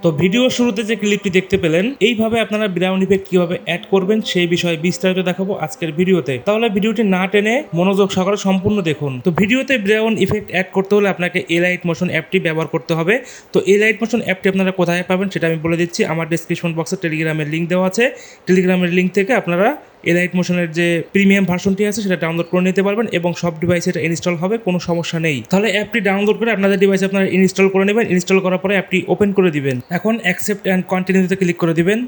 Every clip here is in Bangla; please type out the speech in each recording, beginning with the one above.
তো ভিডিওর শুরুতে যে ক্লিপটি দেখতে পেলেন, এইভাবে আপনারা ব্রাউন ইফেক্ট কিভাবে অ্যাড করবেন সেই বিষয়ে বিস্তারিত দেখাবো আজকের ভিডিওতে। তাহলে ভিডিওটি না টেনে মনোযোগ সহকারে সম্পূর্ণ দেখুন। তো ভিডিওতে ব্রাউন ইফেক্ট অ্যাড করতে হলে আপনাকে এলাইট মোশন অ্যাপটি ব্যবহার করতে হবে। তো এলাইট মোশন অ্যাপটি আপনারা কোথায় পাবেন সেটা আমি বলে দিচ্ছি। আমার ডেসক্রিপশন বক্সে টেলিগ্রামের লিঙ্ক দেওয়া আছে। টেলিগ্রামের লিঙ্ক থেকে আপনারা এলাইট মোশনের যে প্রিমিয়াম ভার্সনটি আছে সেটা ডাউনলোড করে নিতে পারবেন এবং সব ডিভাইসে এটা ইনস্টল হবে, কোনো সমস্যা নেই। তাহলে অ্যাপটি ডাউনলোড করে আপনাদের ডিভাইসে আপনারা ইনস্টল করে নেবেন। ইনস্টল করার পরে অ্যাপটি ওপেন করে দিবেন। এখন অ্যাকসেপ্ট অ্যান্ড কন্টিনিউতে ক্লিক করে দিবেন।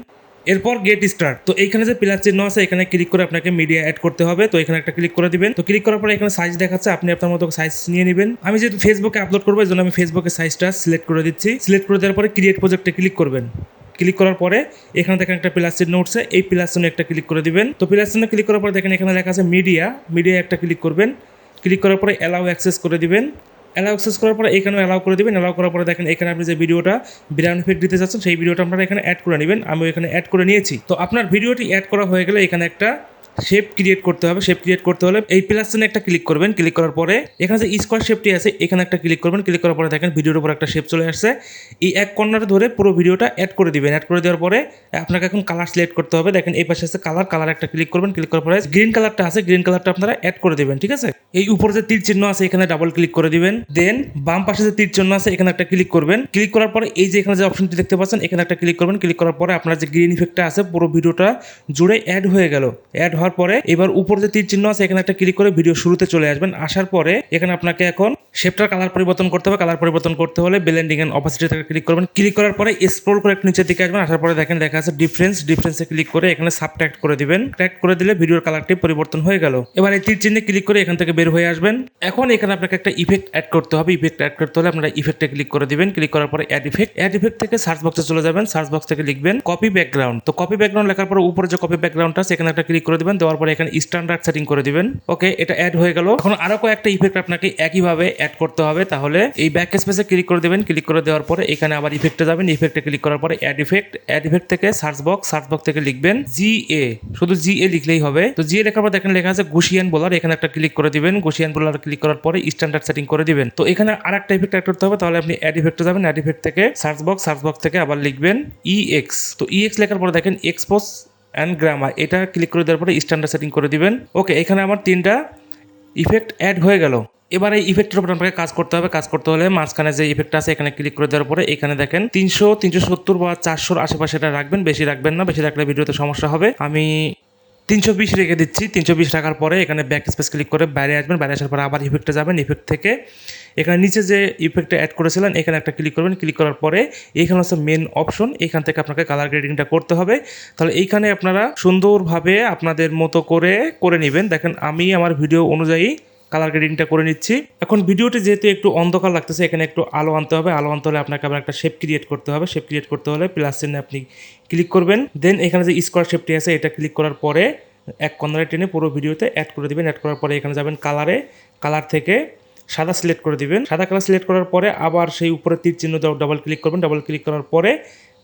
এরপর গেট স্টার্ট। তো এইখানে যে প্লাস চিহ্ন আছে এখানে ক্লিক করে আপনাকে মিডিয়া অ্যাড করতে হবে। তো এখানে একটা ক্লিক করে দিবেন। তো ক্লিক করার পরে এখানে সাইজ দেখাচ্ছে, আপনি আপনার মতো সাইজ নিয়ে নেবেন। আমি যেহেতু ফেসবুকে আপলোড করবো এই জন্য আমি ফেসবুকে সাইজটা সিলেক্ট করে দিচ্ছি। সিলেক্ট করে দেওয়ার পরে ক্রিয়েট প্রজেক্টে ক্লিক করবেন। ক্লিক করার পরে এখানে দেখেন একটা প্লাস চিহ্ন উঠছে, এই প্লাস চিহ্ন একটা ক্লিক করে দিবেন। তো প্লাস চিহ্ন ক্লিক করার পরে দেখেন এখানে লেখা আছে মিডিয়া একটা ক্লিক করবেন। ক্লিক করার পরে অ্যালাউ অ্যাক্সেস করে দিবেন। অ্যালাউ অ্যাক্সেস করার পরে এখানেও অ্যালাউ করে দিবেন। অ্যালাউ করার পরে দেখেন এখানে আপনি যে ভিডিওটা ব্রাউন ইফেক্ট দিতে চাচ্ছেন সেই ভিডিওটা আপনারা এখানে অ্যাড করে নেবেন। আমি এখানে অ্যাড করে নিয়েছি। তো আপনার ভিডিওটি অ্যাড করা হয়ে গেলে এখানে একটা শেপ ক্রিয়েট করতে হবে। শেপ ক্রিয়েট করতে হলে এই প্লাস চিহ্নে একটা ক্লিক করবেন। ক্লিক করার পরে এখানে যে স্কোয়ার শেপটি আছে এখানে একটা ক্লিক করবেন। ক্লিক করার পরে দেখেন ভিডিওর উপর একটা শেপ চলে আসছে। এই এক কর্নারে ধরে পুরো ভিডিওটা অ্যাড করে দিবেন। অ্যাড করে দেওয়ার পরে আপনাকে এখন কালার সিলেক্ট করতে হবে। দেখেন এই পাশে আছে কালার একটা ক্লিক করবেন। ক্লিক করার পরে গ্রিন কালারটা আছে, গ্রিন কালারটা আপনারা অ্যাড করে দিবেন। ঠিক আছে, এই উপরে যে তীর চিহ্ন আছে এখানে ডাবল ক্লিক করে দিবেন। দেন বাম পাশে যে তীর চিহ্ন আছে এখানে একটা ক্লিক করবেন। ক্লিক করার পরে এই যে এখানে যে অপশনটি দেখতে পাচ্ছেন এখানে একটা ক্লিক করবেন। ক্লিক করার পরে আপনার যে গ্রিন ইফেক্টটা আছে পুরো ভিডিওটা জুড়ে অ্যাড হয়ে গেল। অ্যাড হওয়ার পরে এবার উপর যে তীর চিহ্ন আছে এখানে একটা ক্লিক করে ভিডিও শুরুতে চলে আসবেন। আসার পরে এখানে আপনাকে এখন শেপটার কালার পরিবর্তন করতে হবে। কালার পরিবর্তন করতে হলে ব্লেন্ডিং এন্ড অপাসিটি থেকে ক্লিক করবেন। ক্লিক করার পরে স্ক্রল করে একটু নিচের দিকে আসবেন। আসার পরে দেখেন লেখা আছে ডিফারেন্সে ক্লিক করে এখানে সাবট্রাক্ট করে দিবেন। ট্র্যাক্ট করে দিলে ভিডিওর কালারটি পরিবর্তন হয়ে গেল। এবার এই তীর চিহ্নে ক্লিক করে এখান থেকে বের হয়ে আসবেন। এখন এখানে আপনাকে একটা ইফেক্ট অ্যাড করতে হবে। ইফেক্ট অ্যাড করতে হলে আপনারা ইফেক্টে ক্লিক করে দিবেন। ক্লিক করার পরে অ্যাড ইফেক্ট থেকে সার্চ বক্সে চলে যাবেন। সার্চ বক্স থেকে লিখবেন কপি ব্যাকগ্রাউন্ড। তো কপি ব্যাকগ্রাউন্ড লেখার পরে উপরে যে কপি ব্যাকগ্রাউন্ডটা আছে এখানে একটা ক্লিক করে দিবেন। দেওয়ার পরে এখানে স্ট্যান্ডার্ড সেটিং করে দিবেন। ওকে, এটা অ্যাড হয়ে গেল। এখন আরো কয়েকটা ইফেক্ট আপনাকে একইভাবে অ্যাড করতে হবে। তাহলে এই ব্যাক স্পেসে ক্লিক করে দেবেন। ক্লিক করে দেওয়ার পরে এখানে আবার ইফেক্টে যাবেন। ইফেক্টে ক্লিক করার পরে অ্যাড ইফেক্ট থেকে সার্চ বক্স থেকে লিখবেন জিএ, শুধু জিএ লিখলেই হবে। তো জিএ লেখার পর দেখেন লেখা আছে গুশিয়ান বোলার, এখানে একটা ক্লিক করে দিবেন। গুশিয়ান বোলার ক্লিক করার পরে স্ট্যান্ডার্ড সেটিং করে দিবেন। তো এখানে আরেকটা ইফেক্ট অ্যাড করতে হবে। তাহলে আপনি অ্যাড ইফেক্টে যাবেন। অ্যাড ইফেক্ট থেকে সার্চ বক্স থেকে আবার লিখবেন ইএক্স। তো ইএক্স লেখার পরে দেখেন এক্সপোজ অ্যান্ড গ্রামার, এটা ক্লিক করে দেওয়ার পরে স্ট্যান্ডার্ড সেটিং করে দিবেন। ওকে, এখানে আমার 3টা ইফেক্ট অ্যাড হয়ে গেল। এবার এই ইফেক্টের উপর আপনাকে কাজ করতে হবে। কাজ করতে হলে মাঝখানে যে ইফেক্ট আছে এখানে ক্লিক করে দেওয়ার পরে এখানে দেখেন 300, 370 বা 400 আশেপাশে এটা রাখবেন। বেশি রাখবেন না, বেশি রাখলে ভিডিওতে সমস্যা হবে। আমি 320 রেখে দিচ্ছি। 320 রাখার পরে এখানে ব্যাক স্পেস ক্লিক করে বাইরে আসবেন। বাইরে আসার পরে আবার ইফেক্টে যাবেন। ইফেক্ট থেকে এখানে নিচে যে ইফেক্টটা অ্যাড করেছিলেন এখানে একটা ক্লিক করবেন। ক্লিক করার পরে এখানে হচ্ছে মেন অপশন, এখান থেকে আপনাকে কালার গ্রেডিংটা করতে হবে। তাহলে এইখানে আপনারা সুন্দরভাবে আপনাদের মতো করে নেবেন। দেখেন আমি আমার ভিডিও অনুযায়ী কালার গ্রেডিংটা করে নিচ্ছি। এখন ভিডিওটি যেহেতু একটু অন্ধকার লাগতেছে এখানে একটু আলো আনতে হবে। আলো আনতে হলে আপনাকে আবার একটা শেপ ক্রিয়েট করতে হবে। শেপ ক্রিয়েট করতে হলে প্লাস চিহ্নে আপনি ক্লিক করবেন। দেন এখানে যে স্কোয়ার শেপটি আছে এটা ক্লিক করার পরে এক কর্নারে টেনে পুরো ভিডিওতে অ্যাড করে দিবেন। অ্যাড করার পরে এখানে যাবেন কালার থেকে সাদা সিলেক্ট করে দিবেন। সাদা কালার সিলেক্ট করার পরে আবার সেই উপরে তীর চিহ্ন ডাবল ক্লিক করবেন। ডাবল ক্লিক করার পরে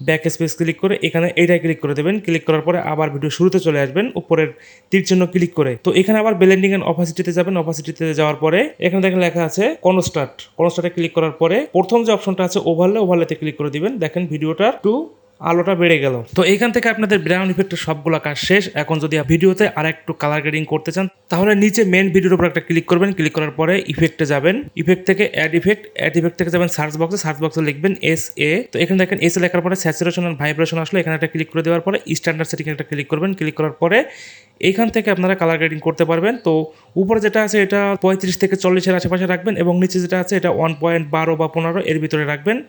ব্যাক স্পেস ক্লিক করে এখানে এইটাই ক্লিক করে দেবেন। ক্লিক করার পরে আবার ভিডিও শুরুতে চলে আসবেন উপরের তীর চিহ্ন ক্লিক করে। তো এখানে আবার ব্লেন্ডিং এন্ড অপাসিটিতে যাবেন। অপাসিটিতে যাওয়ার পরে এখানে দেখেন লেখা আছে কনস্ট্রাক্টে ক্লিক করার পরে প্রথম যে অপশনটা আছে ওভারলেতে ক্লিক করে দিবেন। দেখেন ভিডিওটা আলোটা বেড়ে গেল। তো এখান থেকে আপনাদের ব্রাউন ইফেক্টের সবগুলো কাজ শেষ। এখন যদি ভিডিওতে আর একটু কালার গ্রেডিং করতে চান তাহলে নিচে মেন ভিডিওর উপর একটা ক্লিক করবেন। ক্লিক করার পরে ইফেক্টে যাবেন। ইফেক্ট থেকে অ্যাড ইফেক্ট থেকে যাবেন সার্চ বক্সে লিখবেন SA। তো এখানে দেখেন SA লেখার পরে স্যাচুরেশন আর ভাইব্রেশন আসলে এখানে একটা ক্লিক করে দেওয়ার পরে স্ট্যান্ডার্ড সেটিং একটা ক্লিক করবেন। ক্লিক করার পরে এইখান থেকে আপনারা কালার গ্রেডিং করতে পারবেন। তো উপরে যেটা আছে এটা 35 থেকে 40-এর আশেপাশে রাখবেন এবং নিচে যেটা আছে এটা 1.12 বা 15 এর ভিতরে রাখবেন।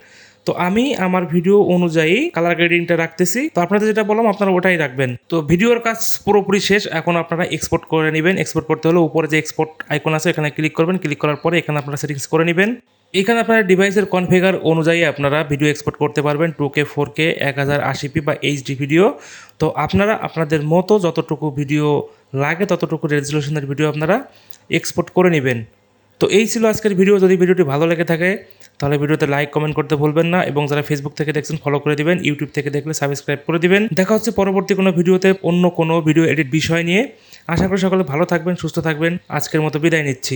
তো আমি আমার ভিডিও অনুযায়ী কালার গ্রেডিংটা রাখতেছি। তো আপনাদের যেটা বললাম আপনারা ওটাই রাখবেন। তো ভিডিওর কাজ পুরোপুরি শেষ। এখন আপনারা এক্সপোর্ট করে নেবেন। এক্সপোর্ট করতে হলে উপরে যে এক্সপোর্ট আইকন আছে এখানে ক্লিক করবেন। ক্লিক করার পরে এখানে আপনারা সেটিংস করে নেবেন। এখানে আপনার ডিভাইসের কনফিগার অনুযায়ী আপনারা ভিডিও এক্সপোর্ট করতে পারবেন 2K 4K 1080p বা HD ভিডিও। তো আপনারা আপনাদের মতো যতটুকু ভিডিও লাগে ততটুকু রেজলিউশনের ভিডিও আপনারা এক্সপোর্ট করে নেবেন। তো এই ছিল আজকের ভিডিও। যদি ভিডিওটি ভালো লেগে থাকে তাহলে ভিডিওতে লাইক কমেন্ট করতে ভুলবেন না এবং যারা ফেসবুক থেকে দেখছেন ফলো করে দিবেন, ইউটিউব থেকে দেখলে সাবস্ক্রাইব করে দিবেন। দেখা হচ্ছে পরবর্তী কোনো ভিডিওতে অন্য কোনো ভিডিও এডিট বিষয় নিয়ে। আশা করি সকলে ভালো থাকবেন, সুস্থ থাকবেন। আজকের মতো বিদায় নিচ্ছি।